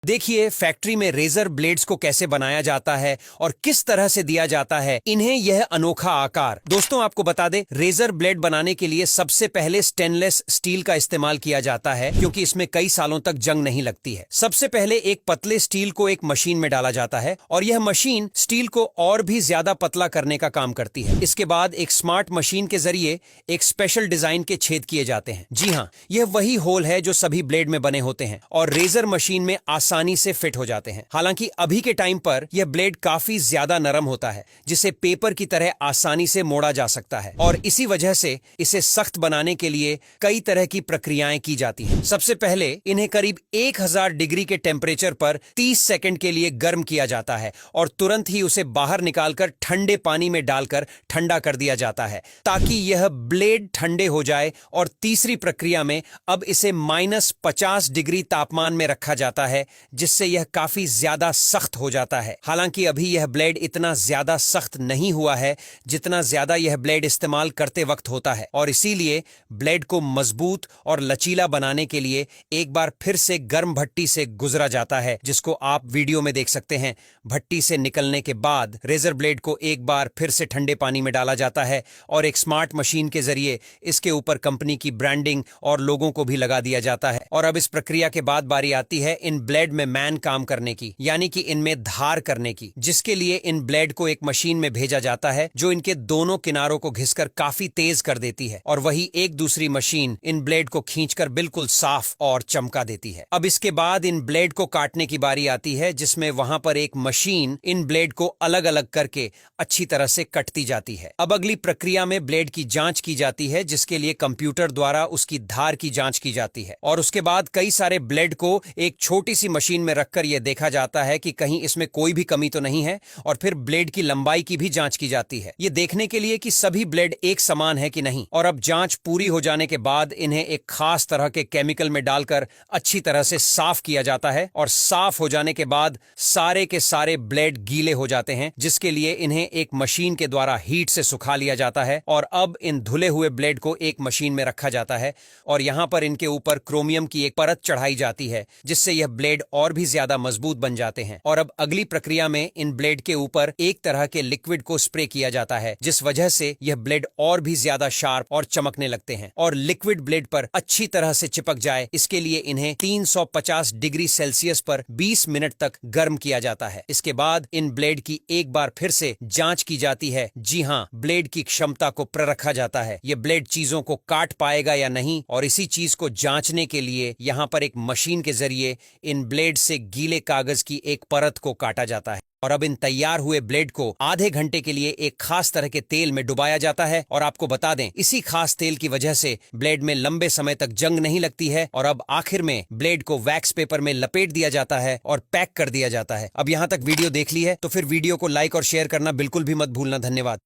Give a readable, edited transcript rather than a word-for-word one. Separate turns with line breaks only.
देखिए फैक्ट्री में razor blades को कैसे बनाया जाता है और किस तरह से दिया जाता है इन्हें यह अनोखा आकार। दोस्तों आपको बता दें, रेजर ब्लेड बनाने के लिए सबसे पहले स्टेनलेस स्टील का इस्तेमाल किया जाता है क्योंकि इसमें कई सालों तक जंग नहीं लगती है। सबसे पहले एक पतले स्टील को एक मशीन में डाला जाता है और यह मशीन स्टील को और भी ज्यादा पतला करने का काम करती है। इसके बाद एक स्मार्ट मशीन के जरिए एक स्पेशल डिजाइन के छेद किए जाते हैं। जी हाँ, यह वही होल है जो सभी ब्लेड में बने होते हैं और रेजर मशीन में आसानी से फिट हो जाते हैं। हालांकि अभी के टाइम पर यह ब्लेड काफी ज्यादा नरम होता है जिसे पेपर की तरह आसानी से मोड़ा जा सकता है और इसी वजह से इसे सख्त बनाने के लिए कई तरह की प्रक्रियाएं की जाती हैं। सबसे पहले इन्हें करीब 1000 डिग्री के टेम्परेचर पर 30 सेकंड के लिए गर्म किया जाता है और तुरंत ही उसे बाहर निकालकर ठंडे पानी में डालकर ठंडा कर दिया जाता है ताकि यह ब्लेड ठंडे हो जाए। और तीसरी प्रक्रिया में अब इसे -50 डिग्री तापमान में रखा जाता है जिससे यह काफी ज्यादा सख्त हो जाता है। हालांकि अभी यह ब्लेड इतना ज्यादा सख्त नहीं हुआ है जितना ज्यादा यह ब्लेड इस्तेमाल करते वक्त होता है और इसीलिए ब्लेड को मजबूत और लचीला बनाने के लिए एक बार फिर से गर्म भट्टी से गुजरा जाता है, जिसको आप वीडियो में देख सकते हैं। भट्टी से निकलने के बाद रेजर ब्लेड को एक बार फिर से ठंडे पानी में डाला जाता है और एक स्मार्ट मशीन के जरिए इसके ऊपर कंपनी की ब्रांडिंग और लोगों को भी लगा दिया जाता है। और अब इस प्रक्रिया के बाद बारी आती है इन ब्लेड में मैन काम करने की, यानी कि इनमें धार करने की, जिसके लिए इन ब्लेड को एक मशीन में भेजा जाता है जो इनके दोनों किनारों को घिसकर काफी तेज कर देती है और वही एक दूसरी मशीन इन ब्लेड को खींचकर बिल्कुल साफ और चमका देती है। अब इसके बाद इन ब्लेड को काटने की बारी आती है जिसमें वहां पर एक मशीन इन ब्लेड को अलग अलग करके अच्छी तरह से कटती जाती है। अब अगली प्रक्रिया में ब्लेड की जांच की जाती है जिसके लिए कंप्यूटर द्वारा उसकी धार की जांच की जाती है और उसके बाद कई सारे ब्लेड को एक छोटी सी मशीन में रखकर यह देखा जाता है कि कहीं इसमें कोई भी कमी तो नहीं है और फिर ब्लेड की लंबाई की भी जांच की जाती है, ये देखने के लिए कि सभी ब्लेड एक समान है कि नहीं। और अब जांच पूरी हो जाने के बाद इन्हें एक खास तरह के केमिकल में डालकर अच्छी तरह से साफ किया जाता है और साफ हो जाने के बाद सारे के सारे ब्लेड गीले हो जाते हैं, जिसके लिए इन्हें एक मशीन के द्वारा हीट से सुखा लिया जाता है। और अब इन धुले हुए ब्लेड को एक मशीन में रखा जाता है और यहां पर इनके ऊपर क्रोमियम की एक परत चढ़ाई जाती है जिससे यह ब्लेड और भी ज्यादा मजबूत बन जाते हैं। और अब अगली प्रक्रिया में इन ब्लेड के ऊपर एक तरह के लिक्विड को स्प्रे किया जाता है जिस वजह से यह ब्लेड और भी ज्यादा शार्प और चमकने लगते हैं और लिक्विड ब्लेड पर अच्छी तरह से चिपक जाए इसके लिए इन्हें 350 डिग्री सेल्सियस पर 20 मिनट तक गर्म किया जाता है। इसके बाद इन ब्लेड की एक बार फिर से जांच की जाती है। जी हाँ, ब्लेड की क्षमता को परखा जाता है, यह ब्लेड चीजों को काट पाएगा या नहीं। और इसी चीज को जांचने के लिए यहाँ पर एक मशीन के जरिए इन ब्लेड से गीले कागज की एक परत को काटा जाता है और अब इन तैयार हुए ब्लेड को आधे घंटे के लिए एक खास तरह के तेल में डुबाया जाता है। और आपको बता दें, इसी खास तेल की वजह से ब्लेड में लंबे समय तक जंग नहीं लगती है। और अब आखिर में ब्लेड को वैक्स पेपर में लपेट दिया जाता है और पैक कर दिया जाता है। अब यहाँ तक वीडियो देख ली है तो फिर वीडियो को लाइक और शेयर करना बिल्कुल भी मत भूलना। धन्यवाद।